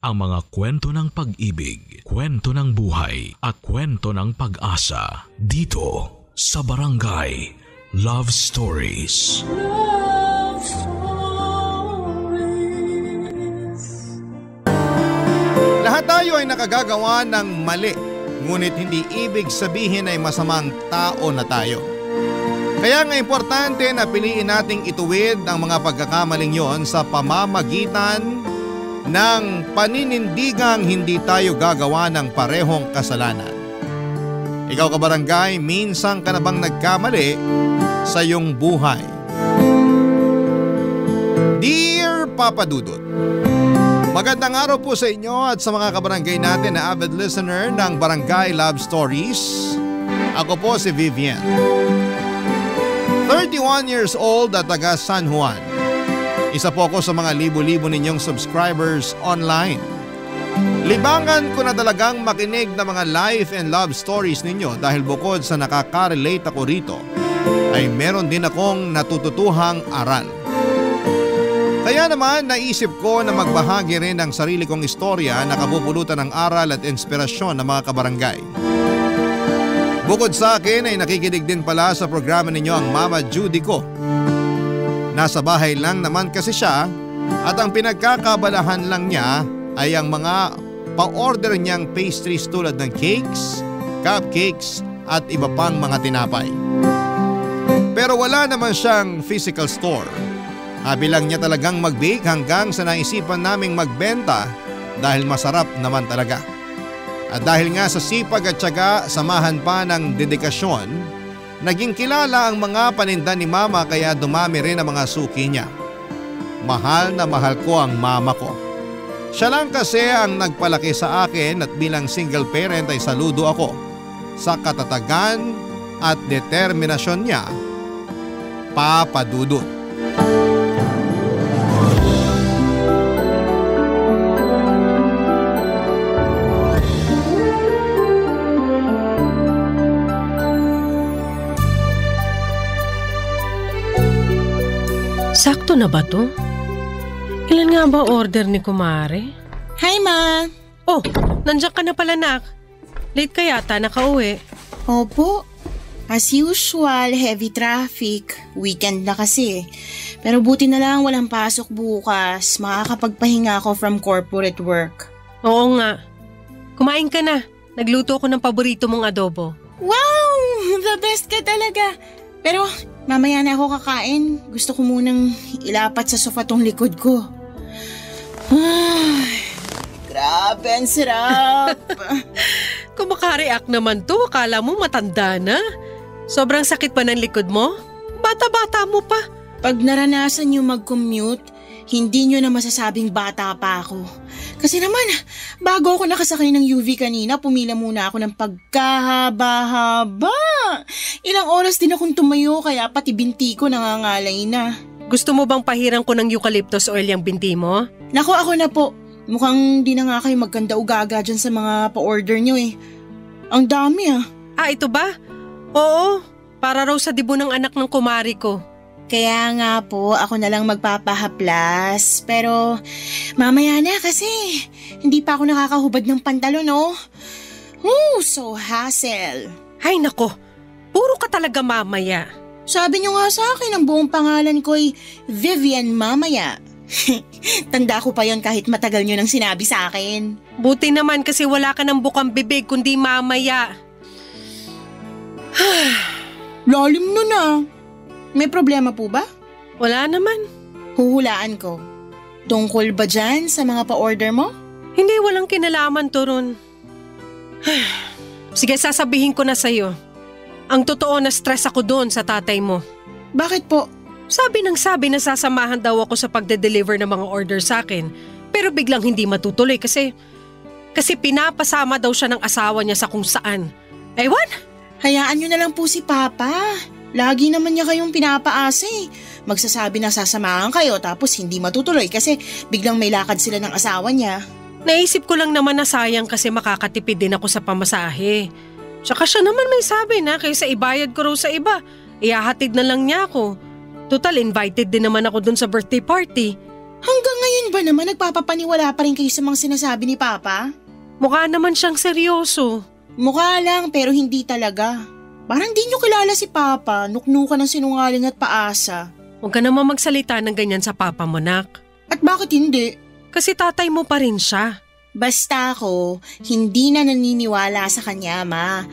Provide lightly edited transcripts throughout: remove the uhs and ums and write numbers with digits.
ang mga kwento ng pag-ibig, kwento ng buhay at kwento ng pag-asa dito sa Barangay Love Stories. Love Stories. Lahat tayo ay nakagagawa ng mali, ngunit hindi ibig sabihin ay masamang tao na tayo. Kaya nga importante na piliin nating ituwid ang mga pagkakamaling yon sa pamamagitan ng paninindigang hindi tayo gagawa ng parehong kasalanan. Ikaw kabarangay, minsan ka na bang nagkamali sa iyong buhay? Dear Papa Dudut, magandang araw po sa inyo at sa mga kabarangay natin na avid listener ng Barangay Love Stories. Ako po si Vivian. 31 years old at taga San Juan. Isa po ako sa mga libo-libo ninyong subscribers online. Libangan ko na talagang makinig ng mga life and love stories ninyo dahil bukod sa nakaka-relate ako rito, ay meron din akong natututuhang aral. Kaya naman naisip ko na magbahagi rin ng sarili kong istorya na kapupulutan ng aral at inspirasyon ng mga kabarangay. Bukod sa akin ay nakikinig din pala sa programa ninyo ang Mama Judy ko. Nasa bahay lang naman kasi siya at ang pinagkakabalahan lang niya ay ang mga pa-order niyang pastries tulad ng cakes, cupcakes at iba pang mga tinapay. Pero wala naman siyang physical store. Habi lang niya talagang mag-bake hanggang sa naisipan naming magbenta dahil masarap naman talaga. At dahil nga sa sipag at tiyaga, samahan pa ng dedikasyon, naging kilala ang mga paninda ni Mama kaya dumami rin ang mga suki niya. Mahal na mahal ko ang mama ko. Siya lang kasi ang nagpalaki sa akin at bilang single parent ay saludo ako sa katatagan at determinasyon niya, Papa Dudut. Sakto na ba to? Ilan nga ba order ni Kumare? Hi, Ma! Oh, nandiyan ka na pala, nak. Late ka yata nakauwi. Opo. As usual, heavy traffic. Weekend na kasi. Pero buti na lang walang pasok bukas. Makakapagpahinga ako from corporate work. Oo nga. Kumain ka na. Nagluto ko ng paborito mong adobo. Wow! The best ka talaga. Pero mamaya na ako kakain. Gusto ko munang ilapat sa sofa tong likod ko. Ay, grabe, ang sarap. Kung makareact naman to, akala mo matanda na. Sobrang sakit pa ng likod mo? Bata-bata mo pa. Pag naranasan nyo mag-commute, hindi nyo na masasabing bata pa ako. Kasi naman, bago ako nakasakay ng UV kanina, pumila muna ako ng pagkahaba-haba. Ilang oras din akong tumayo kaya pati binti ko nangangalay na. Gusto mo bang pahiran ko ng eucalyptus oil yung binti mo? Naku, ako na po. Mukhang di na nga kayo magkanda-ugaga dyan sa mga pa-order nyo eh. Ang dami ah. Ah, ito ba? Oo, para raw sa dibo ng anak ng kumari ko. Kaya nga po, ako na lang magpapahaplas. Pero mamaya na kasi hindi pa ako nakakahubad ng pantalon, oh. So hassle. Ay nako, puro ka talaga mamaya. Sabi niyo nga sa akin, ang buong pangalan ko ay Vivian Mamaya. Tanda ko pa yon kahit matagal niyo nang sinabi sa akin. Buti naman kasi wala ka ng bukang bibig kundi mamaya. Lalim nun ah. May problema po ba? Wala naman. Huhulaan ko. Tungkol ba dyan sa mga pa-order mo? Hindi, walang kinalaman to ron. Sige, sasabihin ko na sa'yo. Ang totoo na stress ako doon sa tatay mo. Bakit po? Sabi na sasamahan daw ako sa pagde-deliver ng mga order sa akin. Pero biglang hindi matutuloy kasi pinapasama daw siya ng asawa niya sa kung saan. Ewan? Hayaan nyo na lang po si Papa. Lagi naman niya kayong pinapaasa eh. Magsasabi na sasamahan kayo tapos hindi matutuloy kasi biglang may lakad sila ng asawa niya. Naisip ko lang naman na sayang kasi makakatipid din ako sa pamasahe. Tsaka siya naman may sabi na kaysa ibayad ko raw sa iba, ihahatid na lang niya ako. Total, invited din naman ako dun sa birthday party. Hanggang ngayon ba naman nagpapapaniwala pa rin kayo sa mga sinasabi ni Papa? Mukha naman siyang seryoso. Mukha lang pero hindi talaga. Parang di nyo kilala si Papa, nuknukan ng sinungaling at paasa. Huwag ka naman magsalita ng ganyan sa papa mo, nak. At bakit hindi? Kasi tatay mo pa rin siya. Basta ako, hindi na naniniwala sa kanya, Ma.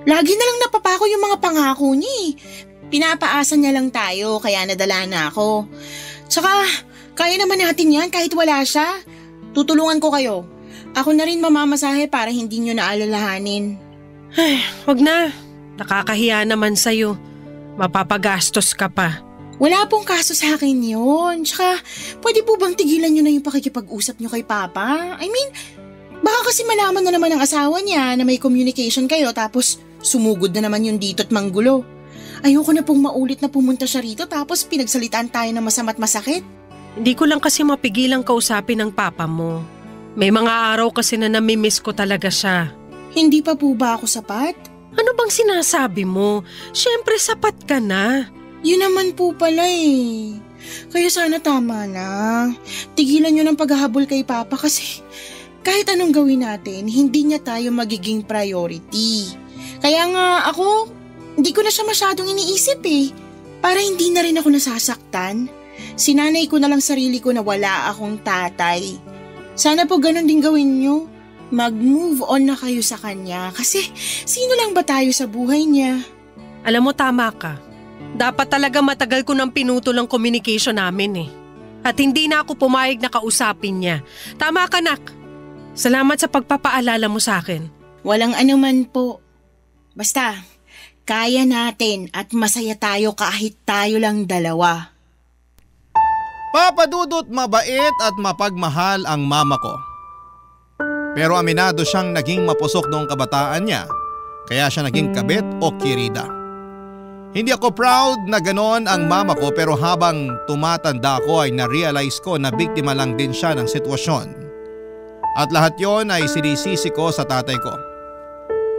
Lagi na lang napapako yung mga pangako niya. Pinapaasa niya lang tayo kaya nadala na ako. Tsaka, kaya naman natin yan kahit wala siya. Tutulungan ko kayo. Ako na rin mamamasahe para hindi nyo naalalahanin. Ay, wag na. Nakakahiya naman sa'yo. Mapapagastos ka pa. Wala pong kaso sa akin yun. Tsaka, pwede po bang tigilan nyo na yung pakikipag-usap nyo kay Papa? I mean, baka kasi malaman na naman ng asawa niya na may communication kayo tapos sumugod na naman yung dito't manggulo. Ayoko na pong maulit na pumunta siya rito tapos pinagsalitaan tayo ng masama't masakit. Hindi ko lang kasi mapigilang kausapin ng papa mo. May mga araw kasi na namimiss ko talaga siya. Hindi pa po ba ako sapat? Ano bang sinasabi mo? Siyempre sapat ka na. Yun naman po pala eh. Kaya sana tama na. Tigilan nyo ng paghahabol kay Papa kasi kahit anong gawin natin, hindi niya tayo magiging priority. Kaya nga ako, hindi ko na siya masyadong iniisip eh. Para hindi na rin ako nasasaktan. Sinanay ko na lang sarili ko na wala akong tatay. Sana po ganun din gawin nyo. Mag-move on na kayo sa kanya kasi sino lang ba tayo sa buhay niya? Alam mo, tama ka. Dapat talaga matagal ko nang pinutol ang communication namin eh. At hindi na ako pumayag na kausapin niya. Tama ka, nak. Salamat sa pagpapaalala mo sa akin. Walang anuman po. Basta, kaya natin at masaya tayo kahit tayo lang dalawa. Papa Dudut, mabait at mapagmahal ang mama ko. Pero aminado siyang naging mapusok noong kabataan niya, kaya siya naging kabit o kirida. Hindi ako proud na ganon ang mama ko pero habang tumatanda ako ay na-realize ko na biktima lang din siya ng sitwasyon. At lahat yon ay sinisisi ko sa tatay ko.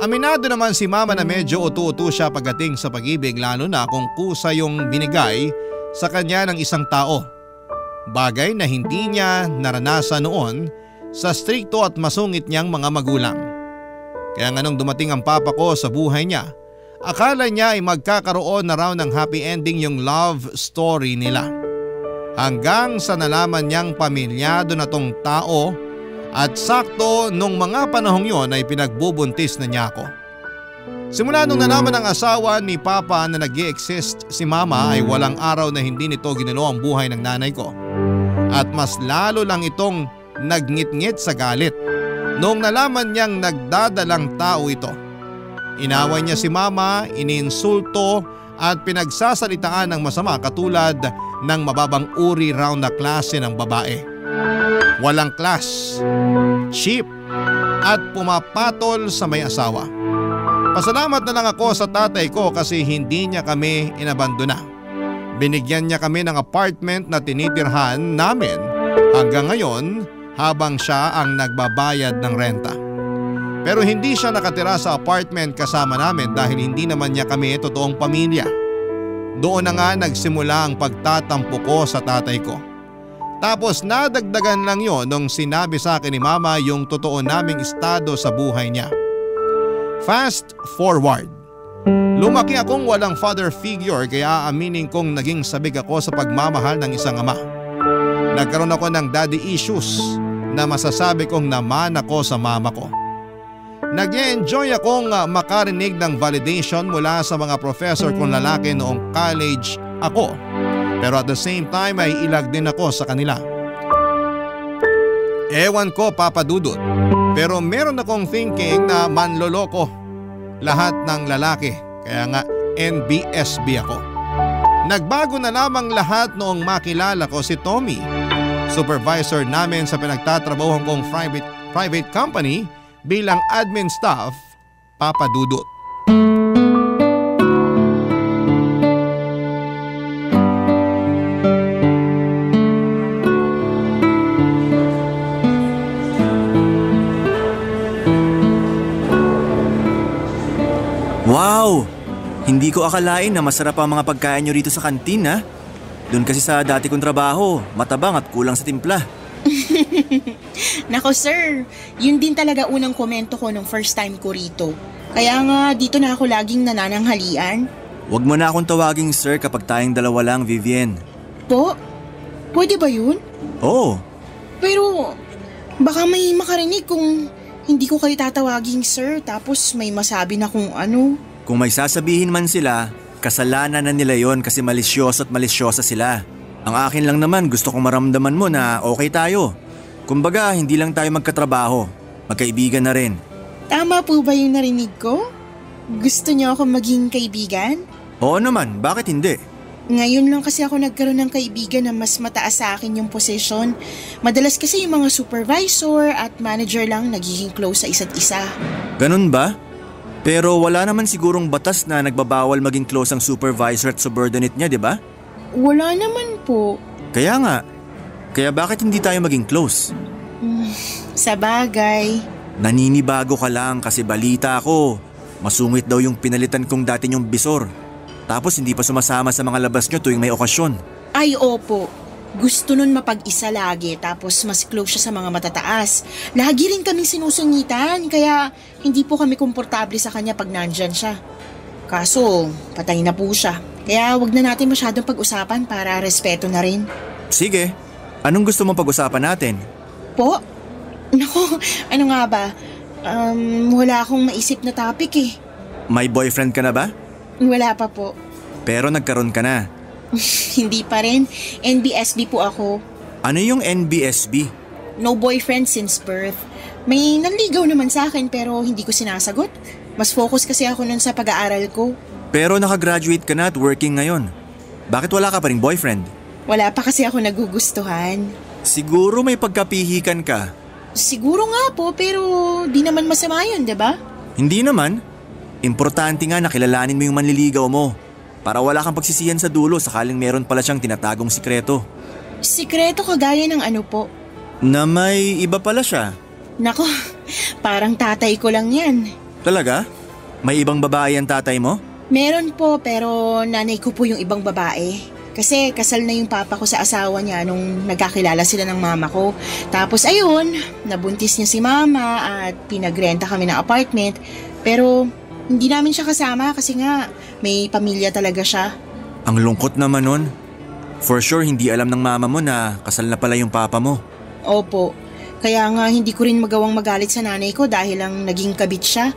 Aminado naman si mama na medyo utu-utu siya pagdating sa pag-ibig lalo na kung kusa yung binigay sa kanya ng isang tao. Bagay na hindi niya naranasan noon sa strikto at masungit niyang mga magulang. Kaya nga nung dumating ang papa ko sa buhay niya, akala niya ay magkakaroon na raw ng happy ending yung love story nila. Hanggang sa nalaman niyang pamilyado na tong tao at sakto nung mga panahong yon ay pinagbubuntis na niya ako. Simula nung nalaman ng asawa ni papa na nag-i-exist si mama ay walang araw na hindi nito ginulo ang buhay ng nanay ko. At mas lalo lang itong nagngit-ngit sa galit noong nalaman niyang nagdadalang tao ito. Inaway niya si mama, iniinsulto at pinagsasalitaan ng masama katulad ng mababang uri raw na klase ng babae. Walang class, cheap at pumapatol sa may asawa. Pasalamat na lang ako sa tatay ko kasi hindi niya kami inabandona. Binigyan niya kami ng apartment na tinitirhan namin hanggang ngayon habang siya ang nagbabayad ng renta. Pero hindi siya nakatira sa apartment kasama namin dahil hindi naman niya kami totoong pamilya. Doon na nga nagsimula ang pagtatampo ko sa tatay ko. Tapos nadagdagan lang yon nung sinabi sa akin ni mama yung totoo naming estado sa buhay niya. Fast forward. Lumaki akong walang father figure kaya aminin kong naging sabik ako sa pagmamahal ng isang ama. Nagkaroon ako ng daddy issues na masasabi kong naman ako sa mama ko. Nag-enjoy akong makarinig ng validation mula sa mga professor kong lalaki noong college ako. Pero at the same time ay ilag din ako sa kanila. Ewan ko, Papa Dudut, pero meron akong thinking na manloloko lahat ng lalaki. Kaya nga NBSB ako. Nagbago na lamang lahat noong makilala ko si Tommy, supervisor namin sa pinagtatrabahuhan kong private company bilang admin staff, Papa Dudut. Wow! Hindi ko akalain na masarap ang mga pagkain nyo rito sa kantin ha. Doon kasi sa dati kong trabaho, matabang at kulang sa timpla. Nako sir, yun din talaga unang komento ko nung first time ko rito. Kaya nga dito na ako laging nanananghalian. Huwag mo na akong tawaging sir kapag tayong dalawa lang, Vivian. Po? Pwede ba yun? Oo. Pero baka may makarinig kung hindi ko kayo tatawaging sir tapos may masabi na kung ano. Kung may sasabihin man sila, kasalanan na nila yon kasi malisyoso at malisyosa sila. Ang akin lang naman gusto kong maramdaman mo na okay tayo. Kumbaga hindi lang tayo magkatrabaho, magkaibigan na rin. Tama po ba yung narinig ko? Gusto niyo ako maging kaibigan? Oo naman, bakit hindi? Ngayon lang kasi ako nagkaroon ng kaibigan na mas mataas sa akin yung posisyon. Madalas kasi yung mga supervisor at manager lang nagiging close sa isa't isa. Ganun ba? Pero wala naman sigurong batas na nagbabawal maging close ang supervisor at subordinate niya, di ba? Wala naman po. Kaya nga. Kaya bakit hindi tayo maging close? Sa bagay. Naninibago ka lang kasi balita ko. Masungit daw yung pinalitan kong dati niyong bisor. Tapos hindi pa sumasama sa mga labas niyo tuwing may okasyon. Ay opo. Gusto nun mapag-isa lagi tapos mas close siya sa mga matataas. Lagi rin kaming sinusungitan kaya hindi po kami komportable sa kanya pag nandyan siya. Kaso patay na po siya. Kaya wag na natin masyadong pag-usapan para respeto na rin. Sige. Anong gusto mong pag-usapan natin? Po? Naku, ano nga ba? Wala akong maisip na topic eh. May boyfriend ka na ba? Wala pa po. Pero nagkaroon ka na. Hindi pa rin. NBSB po ako. Ano yung NBSB? No boyfriend since birth. May nanligaw naman sa akin pero hindi ko sinasagot. Mas focus kasi ako nun sa pag-aaral ko. Pero nakagraduate ka na at working ngayon. Bakit wala ka pa ring boyfriend? Wala pa kasi ako nagugustuhan. Siguro may pagkapihikan ka. Siguro nga po pero di naman masama yun, diba? Hindi naman. Importante nga na kilalanin mo yung manliligaw mo. Para wala kang pagsisiyan sa dulo sakaling meron pala siyang tinatagong sikreto. Sikreto kagaya ng ano po? Na may iba pala siya. Nako, parang tatay ko lang yan. Talaga? May ibang babae ang tatay mo? Meron po pero nanay ko po yung ibang babae. Kasi kasal na yung papa ko sa asawa niya nung nagkakilala sila ng mama ko. Tapos ayun, nabuntis niya si mama at pinagrenta kami ng apartment. Pero hindi namin siya kasama kasi nga may pamilya talaga siya. Ang lungkot naman nun. For sure hindi alam ng mama mo na kasal na pala yung papa mo. Opo. Kaya nga hindi ko rin magawang magalit sa nanay ko dahil lang naging kabit siya.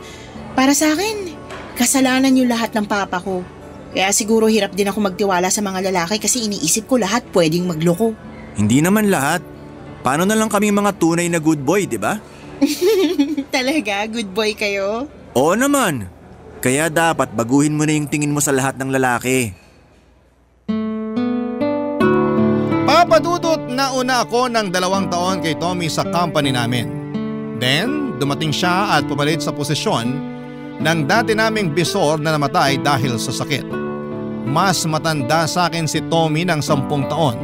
Para sa akin, kasalanan yung lahat ng papa ko. Kaya siguro hirap din ako magtiwala sa mga lalaki kasi iniisip ko lahat pwedeng magloko. Hindi naman lahat. Paano na lang kaming mga tunay na good boy, di ba? Talaga? Good boy kayo? Oo naman. Kaya dapat baguhin mo na yung tingin mo sa lahat ng lalaki. Papadudot na una ako ng 2 taon kay Tommy sa company namin. Then, dumating siya at pumalit sa posisyon ng dati naming bisor na namatay dahil sa sakit. Mas matanda sa akin si Tommy ng 10 taon.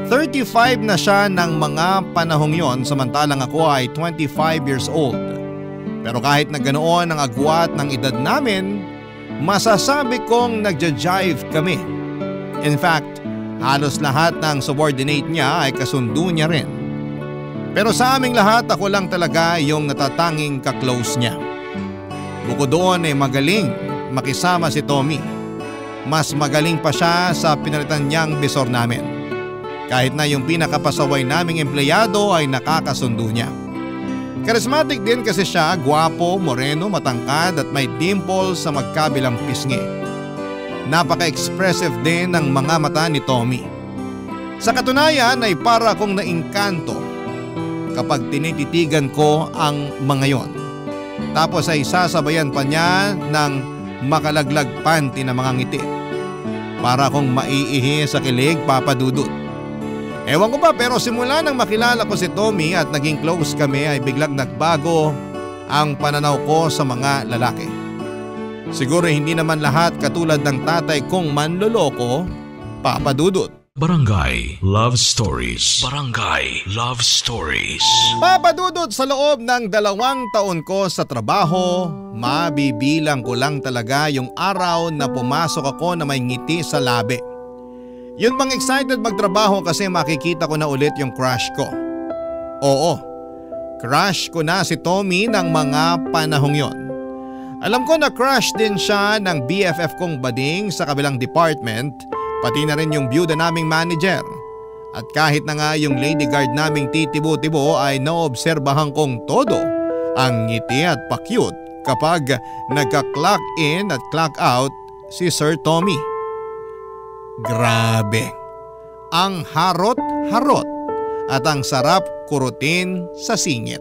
35 na siya ng mga panahong yon samantalang ako ay 25 years old. Pero kahit na ganoon ang agwat ng edad namin, masasabi kong nagja-jive kami. In fact, halos lahat ng subordinate niya ay kasundo niya rin. Pero sa aming lahat ako lang talaga yung natatanging kaklose niya. Bukod doon ay magaling makisama si Tommy. Mas magaling pa siya sa pinalitan niyang bisor namin. Kahit na yung pinakapasaway naming empleyado ay nakakasundo niya. Charismatic din kasi siya, gwapo, moreno, matangkad at may dimple sa magkabilang pisngi. Napaka-expressive din ng mga mata ni Tommy. Sa katunayan ay para akong naingkanto kapag tinititigan ko ang mga yon. Tapos ay sasabayan pa niya ng makalaglag panty na mga ngiti. Para akong maiihi sa kilig, papadudot. Ewan ko ba pero simula nang makilala ko si Tommy at naging close kami ay biglang nagbago ang pananaw ko sa mga lalaki. Siguro hindi naman lahat katulad ng tatay kong manloloko, papadudot. Barangay Love Stories. Barangay Love Stories. Papadudot sa loob ng 2 taon ko sa trabaho, mabibilang ko lang talaga yung araw na pumasok ako na may ngiti sa labi. Yun bang excited magtrabaho kasi makikita ko na ulit yung crush ko. Oo, crush ko na si Tommy ng mga panahong yon. Alam ko na crush din siya ng BFF kong bading sa kabilang department, pati na rin yung byuda naming manager. At kahit na nga yung lady guard naming titibo-tibo ay naobserbahan kong todo ang ngiti at pa-cute kapag nagka-clock in at clock out si Sir Tommy. Grabe, ang harot-harot at ang sarap kurutin sa singit.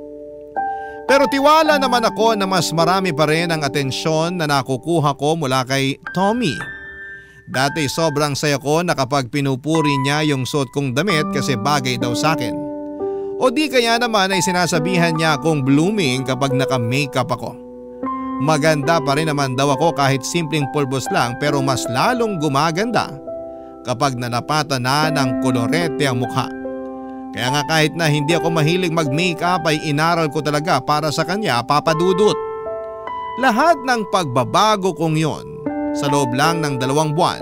Pero tiwala naman ako na mas marami pa rin ang atensyon na nakukuha ko mula kay Tommy. Dati sobrang saya ko na kapag pinupuri niya yung suot kong damit kasi bagay daw sa akin. O di kaya naman ay sinasabihan niya akong blooming kapag naka-makeup ako. Maganda pa rin naman daw ako kahit simpleng pulbos lang, pero mas lalong gumaganda kapag nanapatan na ng kolorete ang mukha. Kaya nga kahit na hindi ako mahilig mag-makeup ay inaral ko talaga para sa kanya, Papa Dudut. Lahat ng pagbabago kong yon sa loob lang ng 2 buwan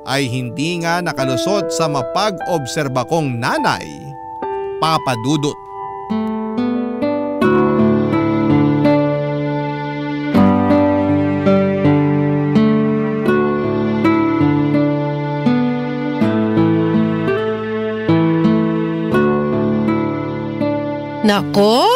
ay hindi nga nakalusot sa mapag-obserba kong nanay, Papa Dudut. Nako,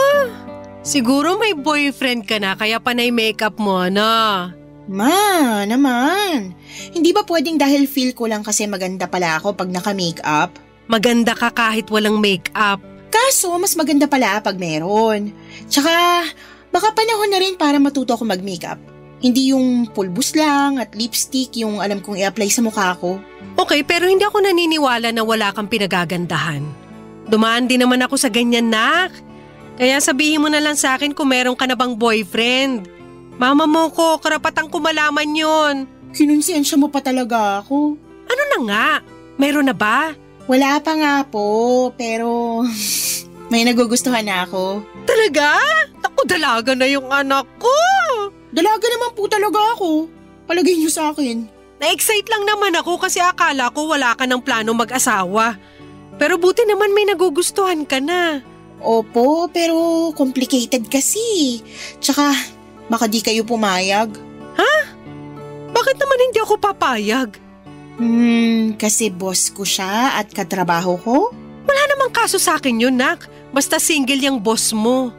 siguro may boyfriend ka na kaya panay makeup mo na. Ma, naman. Hindi ba pwedeng dahil feel ko lang kasi maganda pala ako pag naka-makeup? Maganda ka kahit walang makeup. Kaso, mas maganda pala pag meron. Tsaka, baka panahon na rin para matuto ako mag-makeup. Hindi yung pulbus lang at lipstick yung alam kong i-apply sa mukha ko. Okay, pero hindi ako naniniwala na wala kang pinagagandahan. Dumaan din naman ako sa ganyan, nak. Kaya sabihin mo na lang sa akin kung meron ka na bang boyfriend. Mama mo ko, karapatan ko malaman yun. Kinonsensya mo pa talaga ako. Ano na nga? Meron na ba? Wala pa nga po, pero may nagugustuhan na ako. Talaga? Ako, dalaga na yung anak ko. Dalaga naman po talaga ako. Palagay niyo sa akin. Na-excite lang naman ako kasi akala ko wala ka ng plano mag-asawa. Pero buti naman may nagugustuhan ka na. Opo, pero complicated kasi. Tsaka, baka di kayo pumayag. Ha? Bakit naman hindi ako papayag? Kasi boss ko siya at katrabaho ko. Wala namang kaso sa akin yun, nak. Basta single yung boss mo.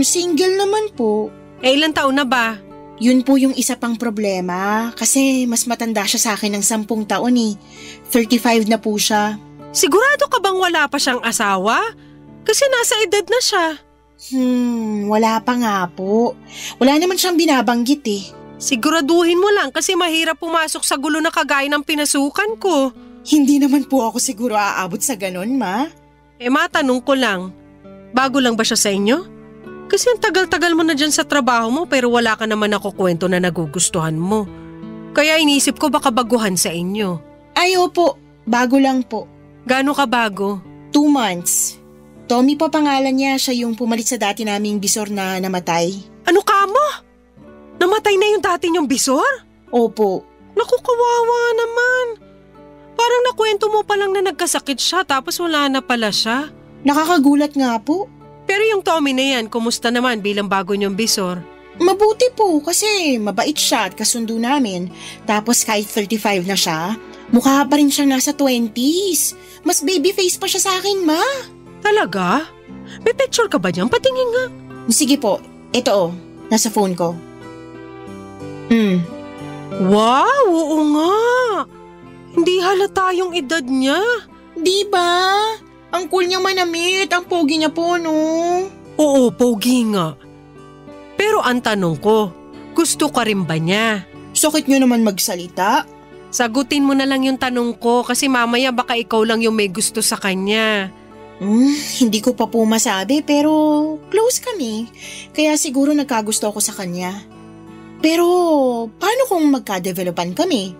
Single naman po. Ilang taon na ba? Yun po yung isa pang problema. Kasi mas matanda siya sa akin ng 10 taon eh. 35 na po siya. Sigurado ka bang wala pa siyang asawa? Kasi nasa edad na siya. Wala pa nga po. Wala naman siyang binabanggit eh. Siguraduhin mo lang kasi mahirap pumasok sa gulo na kagaya ng pinasukan ko. Hindi naman po ako siguro aabot sa ganon, ma. Matanong ko lang, bago lang ba siya sa inyo? Kasi ang tagal-tagal mo na dyan sa trabaho mo pero wala ka naman nakukwento na nagugustuhan mo. Kaya inisip ko baka baguhan sa inyo. Ay, opo. Bago lang po. Gaano ka bago? 2 months. Tommy pa pangalan niya, siya yung pumalit sa dati naming bisor na namatay. Ano ka mo? Namatay na yung dati niyong bisor? Opo. Naku, kawawa naman. Parang nakwento mo pa lang na nagkasakit siya tapos wala na pala siya. Nakakagulat nga po. Pero yung Tommy na yan, kumusta naman bilang bago niyong bisor? Mabuti po kasi mabait siya at kasundo namin. Tapos kahit 35 na siya, mukha pa rin siyang nasa 20s. Mas baby face pa siya sa akin, ma. Talaga? May picture ka ba niyan? Patingin nga. Sige po. Ito nasa phone ko. Wow, oo nga. Hindi halata yung edad niya. Di ba? Ang cool niya manamit. Ang pogi niya po, no? Oo, pogi nga. Pero ang tanong ko, gusto ka rin ba niya? Sakit niyo naman magsalita. Sagutin mo na lang yung tanong ko kasi mamaya baka ikaw lang yung may gusto sa kanya. Hindi ko pa po masabi pero close kami. Kaya siguro nagkagusto ako sa kanya. Pero paano kung magka-developan kami?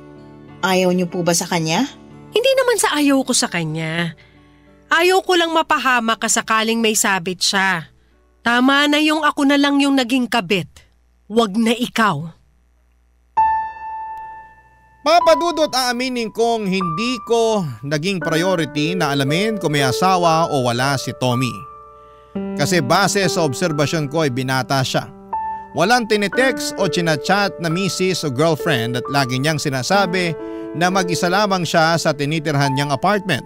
Ayaw niyo po ba sa kanya? Hindi naman sa ayaw ko sa kanya. Ayaw ko lang mapahama ka sakaling may sabit siya. Tama na yung ako na lang yung naging kabit. Wag na ikaw. Papadudot, aaminin kong hindi ko naging priority na alamin kung may asawa o wala si Tommy. Kasi base sa obserbasyon ko ay binata siya. Walang tinitext o chinachat na misis o girlfriend at lagi niyang sinasabi na mag-isa lamang siya sa tinitirhan niyang apartment.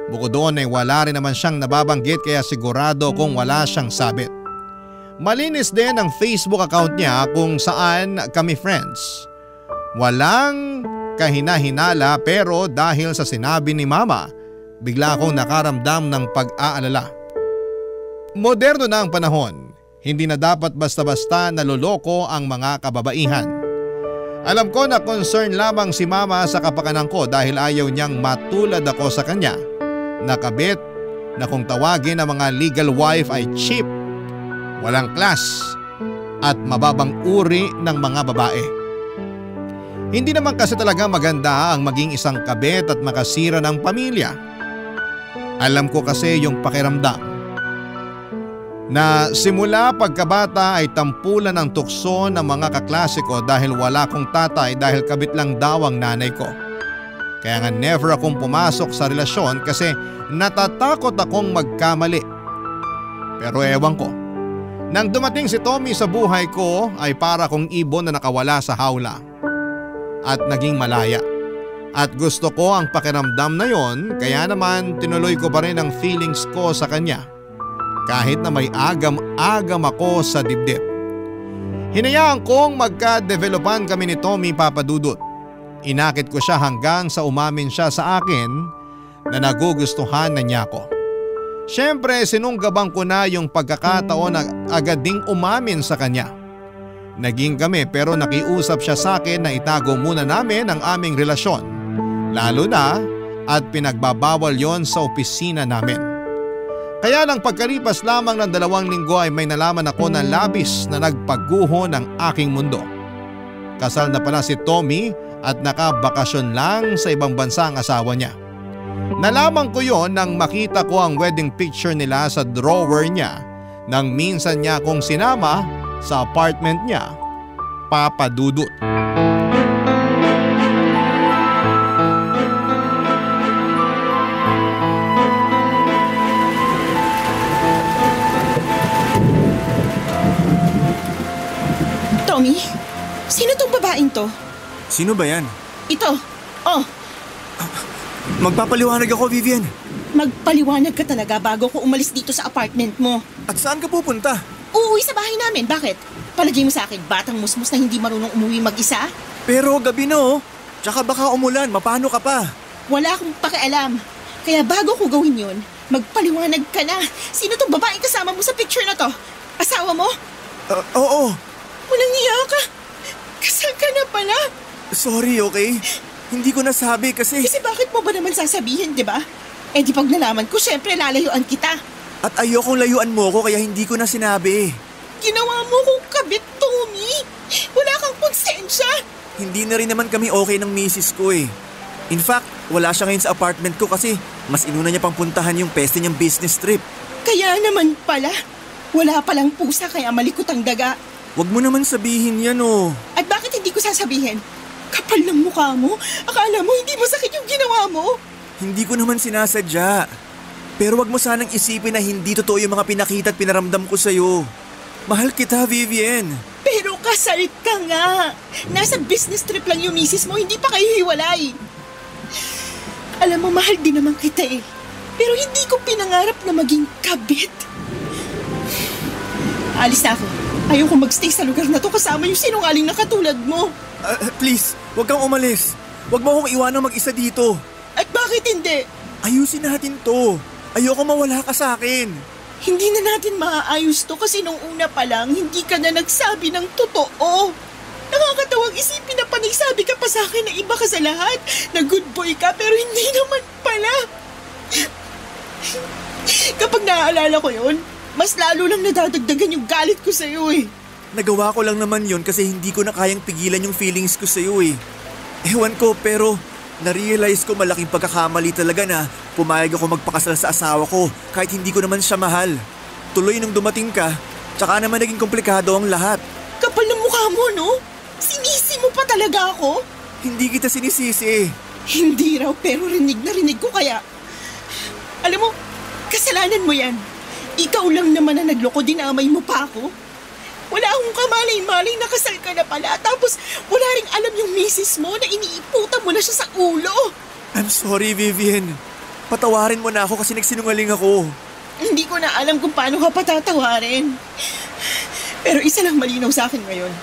Bukod doon ay wala rin naman siyang nababanggit kaya sigurado kung wala siyang sabit. Malinis din ang Facebook account niya kung saan kami friends. Walang kahina-hinala pero dahil sa sinabi ni Mama, bigla akong nakaramdam ng pag-aalala. Moderno na ang panahon, hindi na dapat basta-basta naloloko ang mga kababaihan. Alam ko na concern lamang si Mama sa kapakanan ko dahil ayaw niyang matulad ako sa kanya. Nakabit na kung tawagin ang mga legal wife ay cheap, walang class at mababang uri ng mga babae. Hindi naman kasi talaga maganda ang maging isang kabit at makasira ng pamilya. Alam ko kasi yung pakiramdam na simula pagkabata ay tampulan ng tukso ng mga kaklase ko dahil wala kong tatay dahil kabit lang daw ang nanay ko. Kaya nga never akong pumasok sa relasyon kasi natatakot akong magkamali. Pero ewan ko, nang dumating si Tommy sa buhay ko ay para kong ibon na nakawala sa hawla. At naging malaya. At gusto ko ang pakiramdam na yon kaya naman tinuloy ko pa rin ang feelings ko sa kanya. Kahit na may agam-agam ako sa dibdib. Hinayaan kong magka-developan kami ni Tommy, Papadudot. Inakit ko siya hanggang sa umamin siya sa akin na nagugustuhan na niya ako. Siyempre sinunggabang ko na yung pagkakataon na agad ding umamin sa kanya. Naging kami pero nakiusap siya sa akin na itago muna namin ang aming relasyon. Lalo na at pinagbabawal yon sa opisina namin. Kaya lang pagkalipas lamang ng 2 linggo ay may nalaman ako na labis na nagpaguho ng aking mundo. Kasal na pala si Tommy at nakabakasyon lang sa ibang bansa ang asawa niya. Nalaman ko yon nang makita ko ang wedding picture nila sa drawer niya nang minsan niya akong sinama sa apartment niya, Papadudot. Tommy, sino tong babaeng to? Sino ba yan? Ito. Oh, Magpapaliwanag ako, Vivian. magpaliwanag ka talaga bago ko umalis dito sa apartment mo. At saan ka pupunta? Uuwi sa bahay namin, bakit? Palagay mo sa akin, batang musmus na hindi marunong umuwi mag-isa? Pero gabi na oh. Tsaka baka umulan, mapano ka pa? Wala akong pakialam. Kaya bago ko gawin yun, magpaliwanag ka na. Sino tong babaeng kasama mo sa picture na to? Asawa mo? Oo. Walang niya ka. Kasal ka na pala. Sorry, okay? Hindi ko nasabi kasi... Kasi bakit mo ba naman sasabihin, di ba? Eh di pag nalaman ko, syempre lalayuan kita. At ayokong layuan mo ko kaya hindi ko na sinabi. Ginawa mo kong kabit, Tommy. Wala kang konsensya. Hindi na rin naman kami okay ng misis ko eh. In fact, wala siya ngayon sa apartment ko kasi mas inuna niya pang puntahan yung peste niyang business trip. Kaya naman pala. Wala palang pusa kaya malikot ang daga. Wag mo naman sabihin yan oh. At bakit hindi ko sasabihin? Kapal ng mukha mo. Akala mo hindi masakit yung ginawa mo. Hindi ko naman sinasadya. Pero wag mo sanang isipin na hindi totoo yung mga pinakita at pinaramdam ko sa'yo. Mahal kita, Vivian. Pero kasal ka nga. Nasa business trip lang yung misis mo, hindi pa kayo hiwalay. Alam mo, mahal din naman kita eh. Pero hindi ko pinangarap na maging kabit. Alis na ako. Ayoko magstay sa lugar na to kasama yung sinungaling na katulad mo. Please, wag kang umalis. Wag mo akong iwanang mag-isa dito. At bakit hindi? Ayusin natin to. Ayoko mawala ka sa akin. Hindi na natin maaayos to kasi nung una pa lang, hindi ka na nagsabi ng totoo. Nakakatawang isipin na panaysabi ka pa sa akin na iba ka sa lahat, na good boy ka pero hindi naman pala. Kapag naaalala ko yun, mas lalo lang nadadagdagan yung galit ko sa'yo eh. Nagawa ko lang naman yun kasi hindi ko na kayang pigilan yung feelings ko sa'yo eh. Ewan ko pero na-realize ko malaking pagkakamali talaga na pumayag ako magpakasal sa asawa ko kahit hindi ko naman siya mahal. Tuloy nung dumating ka, tsaka naman naging komplikado ang lahat. Kapal ng mukha mo, no? Sinisi mo pa talaga ako? Hindi kita sinisisi. Hindi raw, pero rinig na rinig ko kaya. Alam mo, kasalanan mo yan. Ikaw lang naman na nagloko, dinamay mo pa ako. Wala akong kamalay-malay na kasal ka na pala. Tapos wala rin alam yung misis mo na iniiputan mo na siya sa ulo. I'm sorry, Vivian. Patawarin mo na ako kasi nagsinungaling ako. Hindi ko na alam kung paano ka patatawarin. Pero isa lang malinaw sa akin ngayon.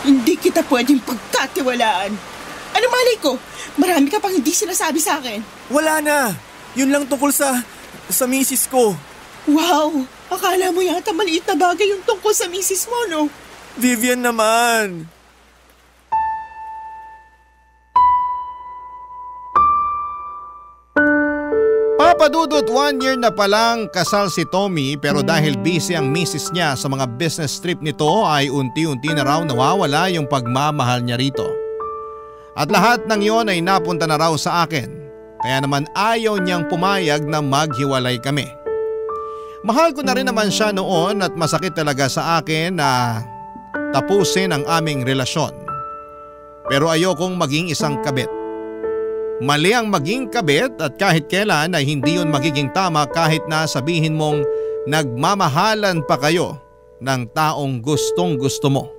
Hindi kita pwedeng pagkatiwalaan. Ano malay ko? Marami ka pang hindi sinasabi sa akin. Wala na. Yun lang tungkol sa misis ko. Wow! Akala mo yata maliit na bagay yung tungkol sa misis mo, no? Vivian naman. Papadudot, 1 year na palang kasal si Tommy pero dahil busy ang misis niya sa mga business trip nito ay unti-unti na raw nawawala yung pagmamahal niya rito. At lahat ng yon ay napunta na raw sa akin. Kaya naman ayaw niyang pumayag na maghiwalay kami. Mahal ko na rin naman siya noon at masakit talaga sa akin na tapusin ang aming relasyon. Pero ayokong maging isang kabit. Mali ang maging kabit at kahit kailan ay hindi yun magiging tama kahit na sabihin mong nagmamahalan pa kayo ng taong gustong gusto mo.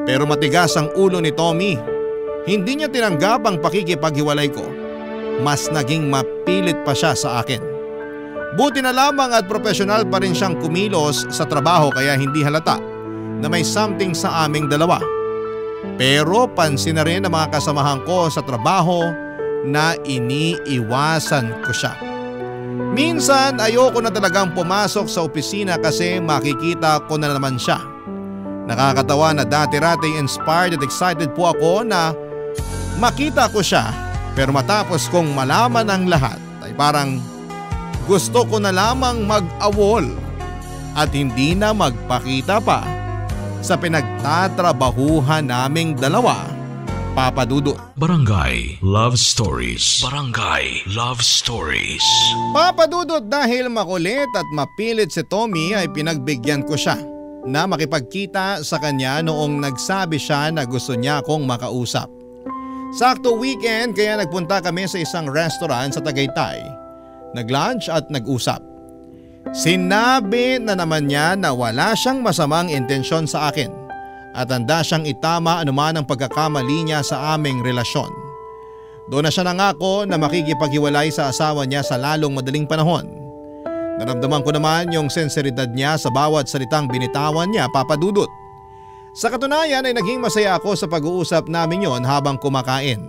Pero matigas ang ulo ni Tommy. Hindi niya tinanggap ang pakikipaghiwalay ko. Mas naging mapilit pa siya sa akin. Buti na lamang at profesional pa rin siyang kumilos sa trabaho kaya hindi halata na may something sa aming dalawa. Pero pansin na rin ng mga kasamahan ko sa trabaho na iniiwasan ko siya. Minsan ayoko na talagang pumasok sa opisina kasi makikita ko na naman siya. Nakakatawa na dati-rati inspired at excited po ako na makita ko siya pero matapos kong malaman ang lahat ay parang gusto ko na lamang mag-awol at hindi na magpakita pa sa pinagtatrabahuhan naming dalawa, Papa Dudut. Barangay Love Stories. Barangay Love Stories. Papa Dudut, dahil makulit at mapilit si Tommy ay pinagbigyan ko siya na makipagkita sa kanya noong nagsabi siya na gusto niya akong makausap. Sakto weekend kaya nagpunta kami sa isang restaurant sa Tagaytay. Nag-lunch at nag-usap. Sinabi na naman niya na wala siyang masamang intensyon sa akin at handa siyang itama anuman ang pagkakamali niya sa aming relasyon. Doon na siya nangako na makikipaghiwalay sa asawa niya sa lalong madaling panahon. Naramdaman ko naman yung sinseridad niya sa bawat salitang binitawan niya, Papa Dudut. Sa katunayan ay naging masaya ako sa pag-uusap namin yon habang kumakain.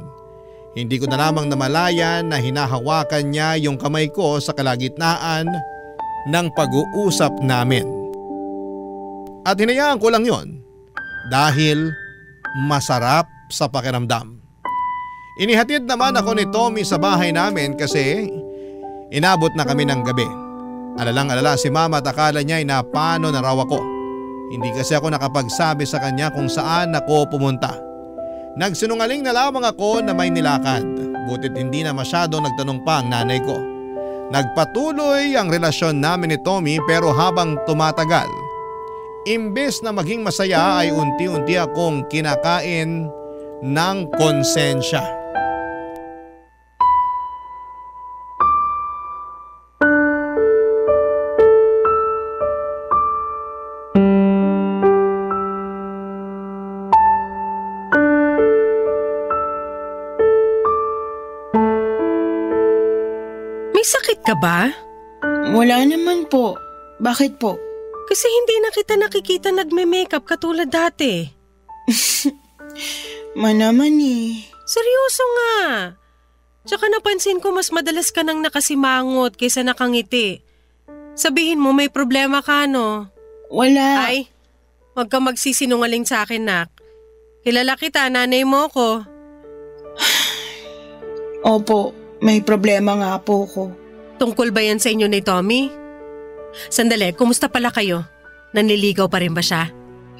Hindi ko na lamang namalayan na hinahawakan niya yung kamay ko sa kalagitnaan ng pag-uusap namin. At hinayaan ko lang yon dahil masarap sa pakiramdam. Inihatid naman ako ni Tommy sa bahay namin kasi inabot na kami ng gabi. Alalang-alala si Mama at akala niya ay napano na raw ako. Hindi kasi ako nakapagsabi sa kanya kung saan ako pumunta. Nagsinungaling na lamang ako na may nilakad, butit hindi na masyadong nagtanong pa ang nanay ko. Nagpatuloy ang relasyon namin ni Tommy pero habang tumatagal, imbes na maging masaya ay unti-unti akong kinakain ng konsensya. Ka ba? Wala naman po. Bakit po? Kasi hindi na kita nakikita nagme-makeup katulad dati. Manaman eh. Seryoso nga. Tsaka napansin ko mas madalas ka nang nakasimangot kaysa nakangiti. Sabihin mo may problema ka, no? Wala. Ay, wag kang magsisinungaling sa akin, nak. Kilala kita, nanay mo ko. Opo, may problema nga po ko. Tungkol ba yan sa inyo ni Tommy? Sandali, kumusta pala kayo? Nanliligaw pa rin ba siya?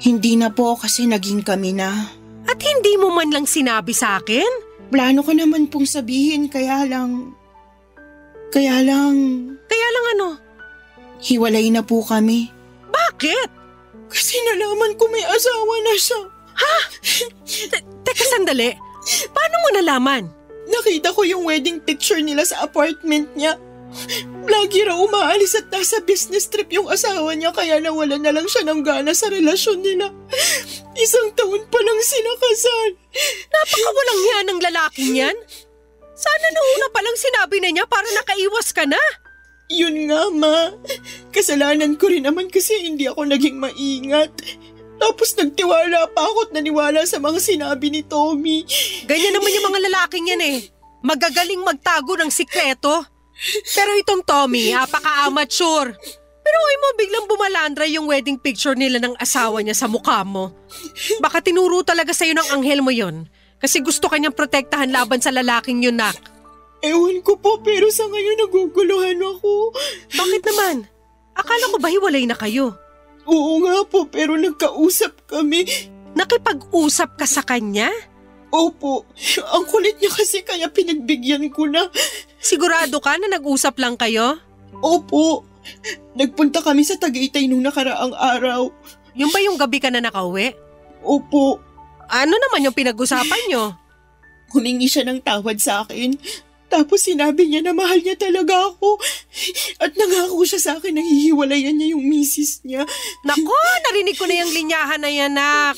Hindi na po kasi naging kami na. At hindi mo man lang sinabi sa akin? Plano ko naman pong sabihin kaya lang... Kaya lang ano? Hiwalay na po kami. Bakit? Kasi nalaman ko may asawa na siya. Teka sandali, paano mo nalaman? Nakita ko yung wedding picture nila sa apartment niya. Lagi raw umaalis at nasa business trip yung asawa niya kaya nawalan na lang siya ng gana sa relasyon nila. 1 taon pa lang sinakasal. Napakawalang hiya ng lalaking yan. Sana noong pa lang sinabi na niya para nakaiwas ka na. Yun nga, Ma. Kasalanan ko rin naman kasi hindi ako naging maingat. Tapos nagtiwala pa ako at naniwala sa mga sinabi ni Tommy. Ganyan naman yung mga lalaking yan eh. Magagaling magtago ng sikreto. Pero itong Tommy, apaka-amateur. Pero ay mo biglang bumalandra yung wedding picture nila ng asawa niya sa mukha mo. Baka tinuro talaga sa'yo ng anghel mo yon. Kasi gusto kanyang protektahan laban sa lalaking yun, Nak. Ewan ko po pero sa ngayon naguguluhan ako. Bakit naman? Akala ko ba hiwalay na kayo? Oo nga po pero nagkausap kami. Nakipag-usap ka sa kanya? Opo, ang kulit niya kasi kaya pinagbigyan ko na. Sigurado ka na nag-usap lang kayo? Opo, nagpunta kami sa Tagaytay nung nakaraang araw. Yung ba yung gabi ka na nakauwi? Opo. Ano naman yung pinag-usapan nyo? Humingi siya ng tawad sa akin. Tapos sinabi niya na mahal niya talaga ako. At nangako siya sa akin na hihiwalayan niya yung misis niya. Nako, narinig ko na yung linyahan na yan, Nak.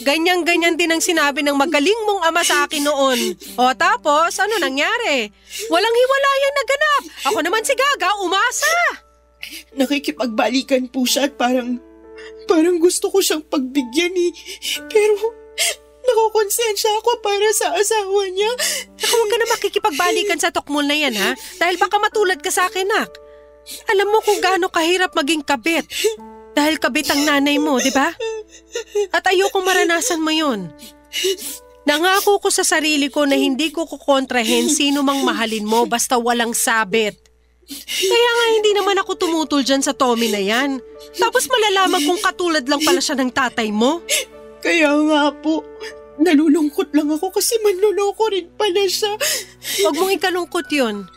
Ganyan-ganyan din ang sinabi ng magaling mong ama sa akin noon. O tapos, ano nangyari? Walang hiwalayan na ganap. Ako naman si Gaga, umasa. Nakikipagbalikan po siya at parang gusto ko siyang pagbigyan eh. Pero nakokonsensya ako para sa asawa niya. Saka huwag ka na makikipagbalikan sa tokmol na yan, ha? Dahil baka matulad ka sa akin, Nak. Alam mo kung gaano kahirap maging kabit. Dahil kabit ang nanay mo, di ba? At ayokong maranasan mo yun. Nangako ko sa sarili ko na hindi ko kukontrahin sino mang mahalin mo basta walang sabit. Kaya nga hindi naman ako tumutol dyan sa Tommy na yan. Tapos malalaman kung katulad lang pala siya ng tatay mo. Kaya nga po, nalulungkot lang ako kasi manluloko rin pala siya. Huwag mong ikalungkot yun.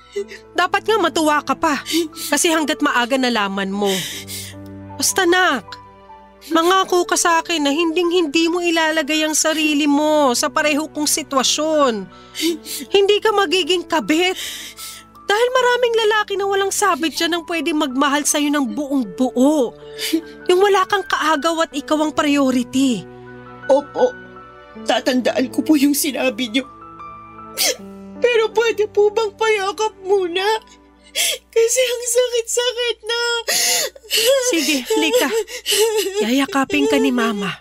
Dapat nga matuwa ka pa kasi hanggat maaga nalaman mo. Basta, Nak, mangako ka sa akin na hindi mo ilalagay ang sarili mo sa pareho kong sitwasyon. Hindi ka magiging kabit. Dahil maraming lalaki na walang sabit dyan ang pwede magmahal sa'yo ng buong buo. Yung wala kang kaagaw at ikaw ang priority. Opo, tatandaan ko po yung sinabi niyo. Pero pwede po bang payakap muna? Kasi ang sakit-sakit na. Sige, halika. Yayakapin ka ni Mama.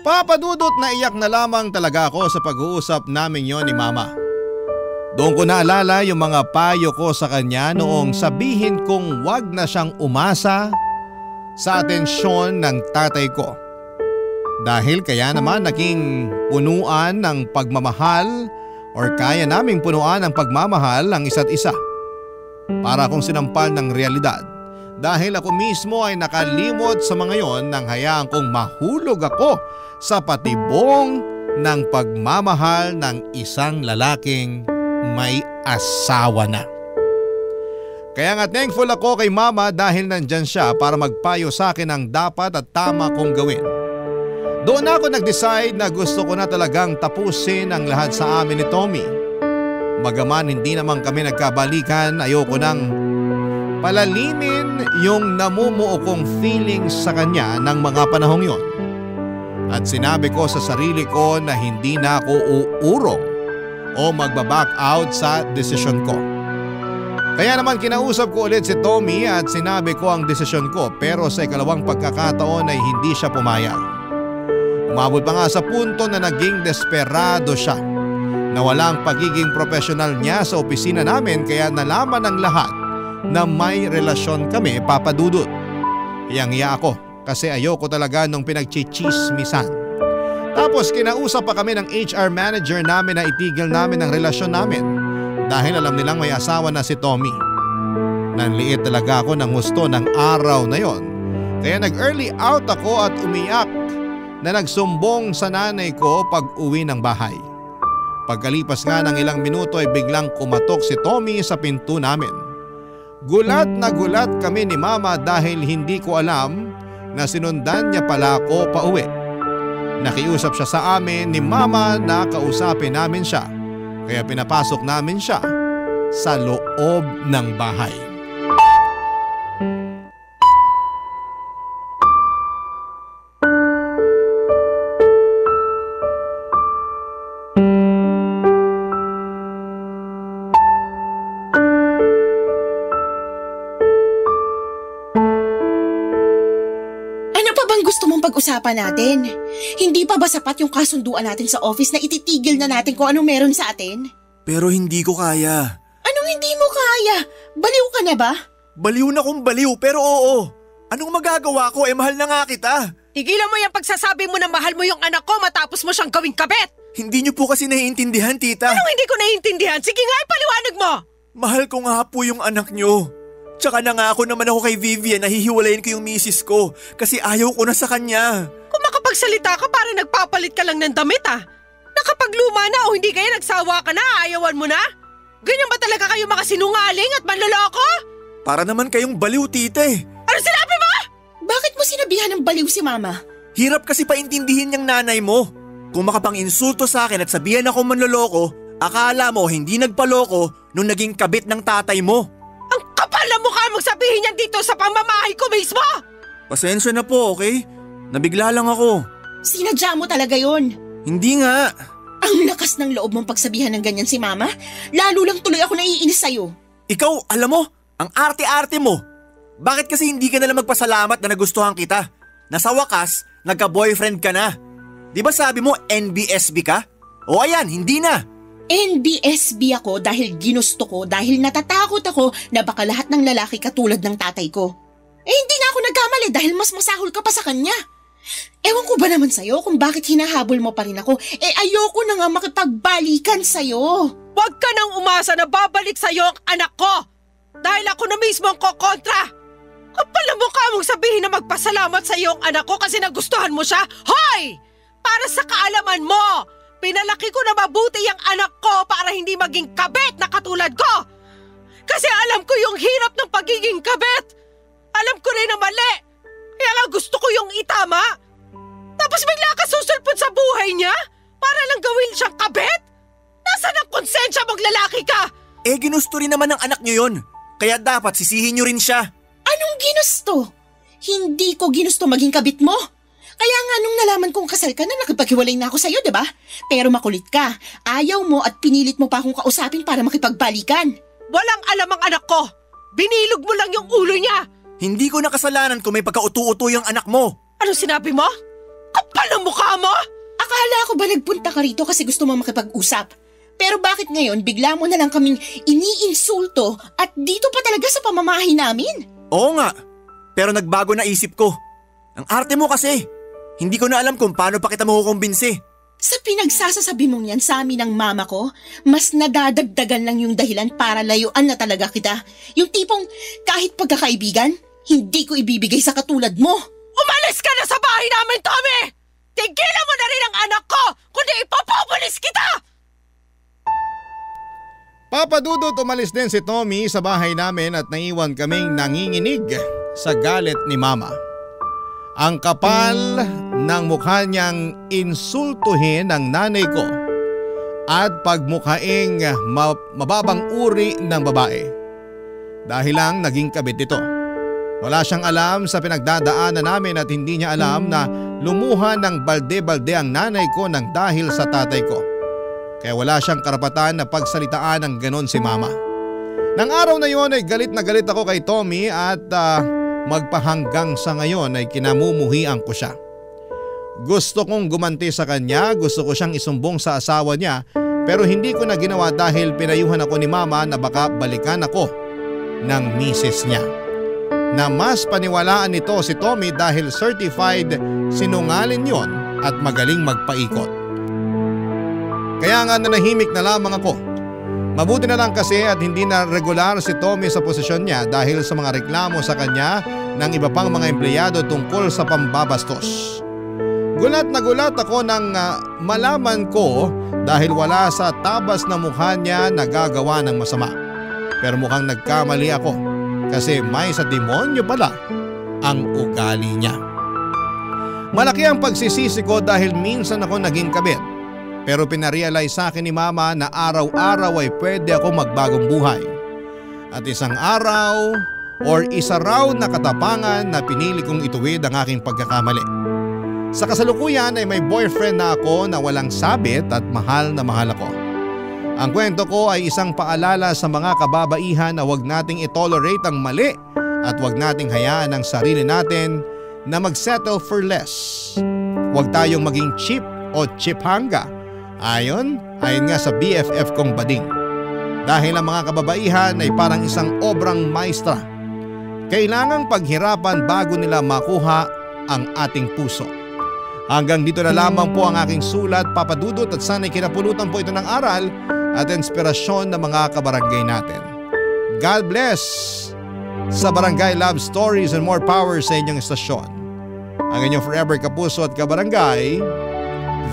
Papadudot na iyak na lamang talaga ako sa pag-uusap namin yon ni Mama. Doon ko naalala yung mga payo ko sa kanya noong sabihin kong wag na siyang umasa sa atensyon ng tatay ko. Dahil kaya naman naging punuan ng pagmamahal or kaya naming punuan ng pagmamahal ang isa't isa. Para akong sinampal ng realidad dahil ako mismo ay nakalimot sa mga yon nang hayaan kong mahulog ako sa patibong ng pagmamahal ng isang lalaking may asawa na. Kaya nga thankful ako kay Mama dahil nandyan siya para magpayo sa akin ang dapat at tama kong gawin. Doon ako nag-decide na gusto ko na talagang tapusin ang lahat sa amin ni Tommy. Bagaman hindi naman kami nagkabalikan, ayoko nang palalimin yung namumuo kong feelings sa kanya ng mga panahong yon. At sinabi ko sa sarili ko na hindi na ako uurong o magbaback out sa desisyon ko. Kaya naman kinausap ko ulit si Tommy at sinabi ko ang desisyon ko pero sa ikalawang pagkakataon ay hindi siya pumayag. Umabot pa nga sa punto na naging desperado siya na walang pagiging profesional niya sa opisina namin kaya nalaman ng lahat na may relasyon kami, Papadudot. Hiyang-hiya ako kasi ayoko talaga nung pinagchichismisan. Tapos kinausap pa kami ng HR manager namin na itigil namin ang relasyon namin dahil alam nilang may asawa na si Tommy. Nanliit talaga ako ng gusto ng araw na yon kaya nag-early out ako at umiyak na nagsumbong sa nanay ko pag uwi ng bahay. Pagkalipas nga ng ilang minuto ay biglang kumatok si Tommy sa pinto namin. Gulat na gulat kami ni Mama dahil hindi ko alam na sinundan niya pala ako pauwi. Nakiusap siya sa amin ni Mama na kausapin namin siya, kaya pinapasok namin siya sa loob ng bahay. Pag-usapan natin. Hindi pa ba sapat yung kasunduan natin sa office na ititigil na natin kung anong meron sa atin? Pero hindi ko kaya. Anong hindi mo kaya? Baliw ka na ba? Baliw na kung baliw, pero oo. Anong magagawa ko? Mahal na nga kita. Tigilan mo yung pagsasabi mo na mahal mo yung anak ko matapos mo siyang gawing kabit. Hindi niyo po kasi naiintindihan, tita. Anong hindi ko naiintindihan? Sige nga, ipaliwanag mo. Mahal ko nga po yung anak niyo. Tsaka nangako naman ako kay Vivian na hihiwalayin ko yung misis ko kasi ayaw ko na sa kanya. Kung makapagsalita ka, para nagpapalit ka lang ng damit Nakapagluma na o hindi kaya nagsawa ka na, ayawan mo na? Ganyan ba talaga kayo makasinungaling at manloloko? Para naman kayong baliw, tita Ano sinabi mo? Bakit mo sinabihan ng baliw si Mama? Hirap kasi paintindihin yung nanay mo. Kung makapang-insulto sa akin at sabihan ako manloloko, akala mo hindi nagpaloko nung naging kabit ng tatay mo. Ang kapal na mukha mong sabihin yan dito sa pamamahay ko mismo! Pasensya na po, okay? Nabigla lang ako. Sinadya mo talaga yon. Hindi nga. Ang lakas ng loob mong pagsabihan ng ganyan si Mama. Lalo lang tuloy ako naiinis sa'yo. Ikaw, alam mo, ang arte-arte mo. Bakit kasi hindi ka nalang magpasalamat na nagustuhan kita? Na sa wakas, nagka-boyfriend ka na. Di ba sabi mo NBSB ka? O ayan, hindi na. NBSB ako dahil ginusto ko, dahil natatakot ako na baka lahat ng lalaki katulad ng tatay ko. Hindi nga ako nagkamali dahil mas masahol ka pa sa kanya. Ewan ko ba naman sa'yo kung bakit hinahabol mo pa rin ako? Ayoko na nga makipagbalikan sa'yo. Huwag ka nang umasa na babalik sa'yo ang anak ko. Dahil ako na mismo ang kokontra. Kapal na mukha mong sabihin na magpasalamat sa'yo ang anak ko kasi nagustuhan mo siya. Hoy! Para sa kaalaman mo, pinalaki ko na mabuti ang anak ko para hindi maging kabit na katulad ko. Kasi alam ko yung hirap ng pagiging kabit. Alam ko rin na mali. Kaya lang gusto ko yung itama. Tapos bigla ka susulpot sa buhay niya para lang gawin siyang kabit? Nasaan ang konsensya mong lalaki ka? Ginusto rin naman ng anak niyo yun. Kaya dapat sisihin niyo rin siya. Anong ginusto? Hindi ko ginusto maging kabit mo. Kaya nga nung nalaman kong kasal ka na nakipaghiwalay na ako sa'yo, diba? Pero makulit ka. Ayaw mo at pinilit mo pa akong kausapin para makipagbalikan. Walang alam ang anak ko. Binilog mo lang yung ulo niya. Hindi ko nakasalanan kung may pagka-utu-utu yung anak mo. Anong sinabi mo? Kapal ng mukha mo! Akala ko ba nagpunta ka rito kasi gusto mo makipag-usap? Pero bakit ngayon bigla mo na lang kaming iniinsulto at dito pa talaga sa pamamahay namin? Oo nga, pero nagbago na isip ko. Ang arte mo kasi. Hindi ko na alam kung paano pa kita makukumbinsi. Sa pinagsasasabi mong yan sa amin ng mama ko, mas nadadagdagan lang yung dahilan para layuan na talaga kita. Yung tipong kahit pagkakaibigan, hindi ko ibibigay sa katulad mo. Umalis ka na sa bahay namin, Tommy! Tigilan mo na rin ang anak ko, kundi ipapapulis kita! Papa Dudut, umalis din si Tommy sa bahay namin at naiwan kaming nanginginig sa galit ni Mama. Ang kapal ng mukha niyang insultuhin ang nanay ko at pagmukhaing mababang uri ng babae. Dahil lang naging kabit ito. Wala siyang alam sa pinagdadaanan namin at hindi niya alam na lumuha ng balde-balde ang nanay ko nang dahil sa tatay ko. Kaya wala siyang karapatan na pagsalitaan ng ganon si Mama. Nang araw na yon ay galit na galit ako kay Tommy at magpahanggang sa ngayon ay kinamumuhian ko siya. Gusto kong gumanti sa kanya, gusto ko siyang isumbong sa asawa niya pero hindi ko na ginawa dahil pinayuhan ako ni Mama na baka balikan ako ng misis niya. Na mas paniwalaan nito si Tommy dahil certified sinungaling yon at magaling magpaikot. Kaya nga nanahimik na lamang ako. Mabuti na lang kasi at hindi na regular si Tommy sa posisyon niya dahil sa mga reklamo sa kanya ng iba pang mga empleyado tungkol sa pambabastos. Gulat na gulat ako nang malaman ko dahil wala sa tabas na mukha niya nagagawa ng masama. Pero mukhang nagkamali ako kasi may sa demonyo pala ang ugali niya. Malaki ang pagsisisi ko dahil minsan ako naging kabit. Pero pinarealize sa akin ni Mama na araw-araw ay pwede ako magbagong buhay. At isang araw or isa raw na katapangan na pinili kong ituwid ang aking pagkakamali. Sa kasalukuyan ay may boyfriend na ako na walang sabit at mahal na mahal ako. Ang kwento ko ay isang paalala sa mga kababaihan na huwag nating itolerate ang mali at huwag nating hayaan ang sarili natin na mag-settle for less. Huwag tayong maging cheap o chiphanga. Ayon nga sa BFF kong bading. Dahil ang mga kababaihan ay parang isang obrang maestra. Kailangang paghirapan bago nila makuha ang ating puso. Hanggang dito na lamang po ang aking sulat, Papa Dudut, at sana'y kinapulutan po ito ng aral at inspirasyon ng mga kabarangay natin. God bless sa Barangay Love Stories and more power sa inyong estasyon. Ang inyong forever kapuso at kabarangay,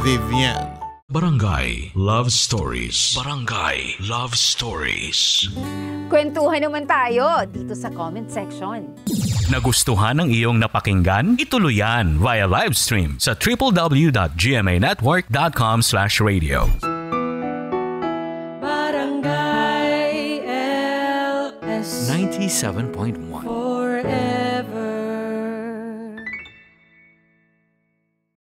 Vivian. Barangay Love Stories. Barangay Love Stories. Kwentuhan naman tayo dito sa comment section. Nagustuhan ng iyong napakinggan? Ituloy yan via live stream sa www.gmanetwork.com/radio. Barangay LS 97.1 4